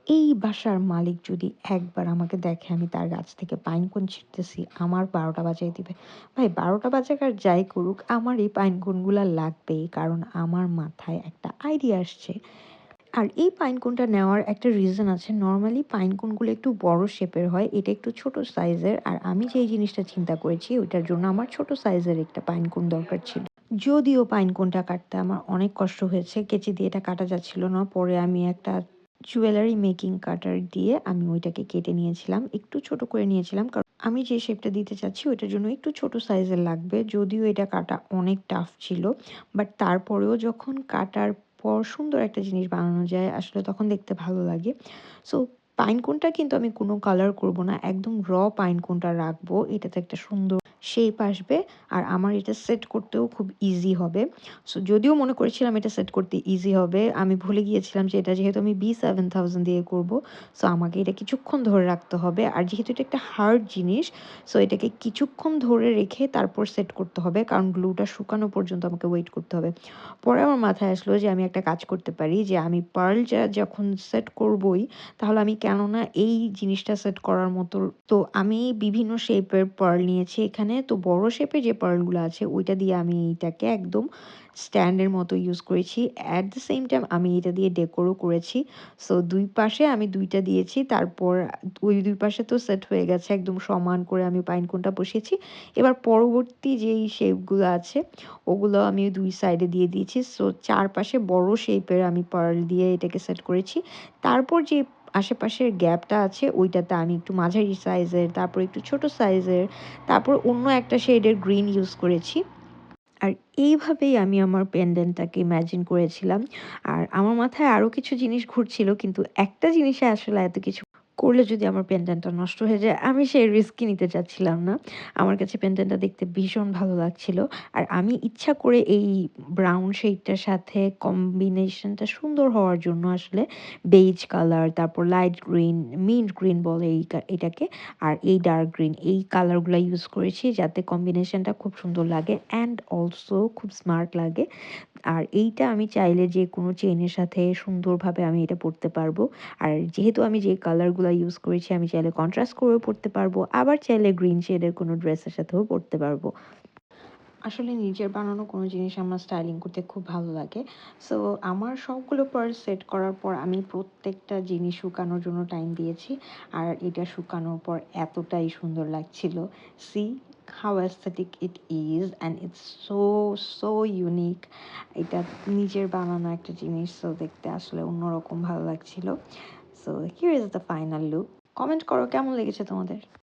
এই বাসার মালিক যদি একবার আমাকে দেখে আমি তার গাছ থেকে পাইন কোন ছিঁড়তেছি, আমার ১২টা বাজায় দিবে। ভাই ১২টা বাজাক আর যাই করুক, আমার এই পাইন কোনগুলা লাগবেই। কারণ আমার মাথায় একটা আইডিয়া আসছে। আর এই পাইন কোনটা নেওয়ার একটা রিজন আছে। নরমালি পাইন কোনগুলো একটু বড় শেপের হয়, এটা একটু ছোট সাইজের। আর আমি যেই জিনিসটা চিন্তা করেছি ওইটার জন্য আমার ছোট সাইজের একটা পাইন কোন দরকার ছিল। যদিও পাইন কোনটা কাটতে আমার অনেক কষ্ট হয়েছে, কেচি দিয়ে এটা কাটা যাচ্ছিল না। পরে আমি একটা জুয়েলারি মেকিং কাটার দিয়ে আমি ওইটাকে কেটে নিয়েছিলাম, একটু ছোট করে নিয়েছিলাম। কারণ আমি যে শেপটা দিতে চাচ্ছি ওইটার জন্য একটু ছোট সাইজের লাগবে। যদিও এটা কাটা অনেক টাফ ছিল, বাট তারপরেও যখন কাটার পর সুন্দর একটা জিনিস বানানো যায় আসলে তখন দেখতে ভালো লাগে। সো পাইন কোনটা কিন্তু আমি কোনো কালার করব না, একদম পাইন কোনটা রাখবো, এটাতে একটা সুন্দর শেপ আসবে। আর আমার এটা সেট করতেও খুব ইজি হবে। সো যদিও মনে করেছিলাম এটা সেট করতে ইজি হবে, আমি ভুলে গিয়েছিলাম যে এটা যেহেতু আমি B7000 দিয়ে করব, সো আমাকে এটা কিছুক্ষণ ধরে রাখতে হবে। আর যেহেতু এটা একটা হার্ড জিনিস, সো এটাকে কিছুক্ষণ ধরে রেখে তারপর সেট করতে হবে, কারণ গ্লুটা শুকানো পর্যন্ত আমাকে ওয়েট করতে হবে। পরে আমার মাথায় আসলো যে আমি একটা কাজ করতে পারি, যে আমি পার্লটা যখন সেট করবই, তাহলে আমি কেননা এই জিনিসটা সেট করার মতো। তো আমি বিভিন্ন শেপের পার্ল নিয়েছি এখানে। তো বড় শেপের যে পার্লগুলো আছে ওইটা দিয়ে আমি এইটাকে একদম স্ট্যান্ডের মতো ইউজ করেছি। অ্যাট দ্য সেম টাইম আমি এটা দিয়ে ডেকোরও করেছি। সো দুই পাশে আমি দুইটা দিয়েছি, তারপর ওই দুই পাশে তো সেট হয়ে গেছে, একদম সমান করে আমি পাইন কোনটা বসিয়েছি। এবার পরবর্তী যেই শেপগুলো আছে ওগুলো আমি দুই সাইডে দিয়ে দিয়েছি। সো চারপাশে বড় শেপের আমি পার্ল দিয়ে এটাকে সেট করেছি। তারপর যে আশেপাশের গ্যাপটা আছে ওইটাতে আমি একটু মাঝারি সাইজের, তারপর একটু ছোট সাইজের, তারপর অন্য একটা শেডের গ্রিন ইউজ করেছি। আর এইভাবেই আমি আমার পেন্ডেন্টটাকে ইমাজিন করেছিলাম। আর আমার মাথায় আরও কিছু জিনিস ঘুরছিল, কিন্তু একটা জিনিসে আসলে এত কিছু করলে যদি আমার পেন্ডেন্টটা নষ্ট হয়ে যায়, আমি সেই রিস্কই নিতে চাচ্ছিলাম না। আমার কাছে পেন্ডেন্টটা দেখতে ভীষণ ভালো লাগছিল। আর আমি ইচ্ছা করে এই ব্রাউন শেডটার সাথে কম্বিনেশনটা সুন্দর হওয়ার জন্য আসলে বেইজ কালার, তারপর লাইট গ্রিন, মিন্ট গ্রিন বলে এটাকে, আর এই ডার্ক গ্রিন, এই কালারগুলো ইউজ করেছি যাতে কম্বিনেশনটা খুব সুন্দর লাগে অ্যান্ড অলসো খুব স্মার্ট লাগে। আর এইটা আমি চাইলে যে কোনো চেইনের সাথে সুন্দরভাবে আমি এটা পরতে পারবো। আর যেহেতু আমি যে কালারগুলো ইউজ করেছি আমি চাইলে কন্ট্রাস্ট করেও পরতে পারবো, আবার চাইলে গ্রিন শেডের কোনো ড্রেসের সাথেও পরতে পারবো। আসলে নিজের বানানো কোনো জিনিস আমার স্টাইলিং করতে খুব ভালো লাগে। সো আমার সবগুলো পার্ল সেট করার পর আমি প্রত্যেকটা জিনিস শুকানোর জন্য টাইম দিয়েছি। আর এটা শুকানোর পর এতটাই সুন্দর লাগছিল। C how aesthetic it is and it's so so unique. এটা নিজের বানানো একটা জিনিস, সো দেখতে আসলে অন্যরকম ভালো লাগছিল। So here is the final look. Comment করো কেমন লেগেছে তোমাদের।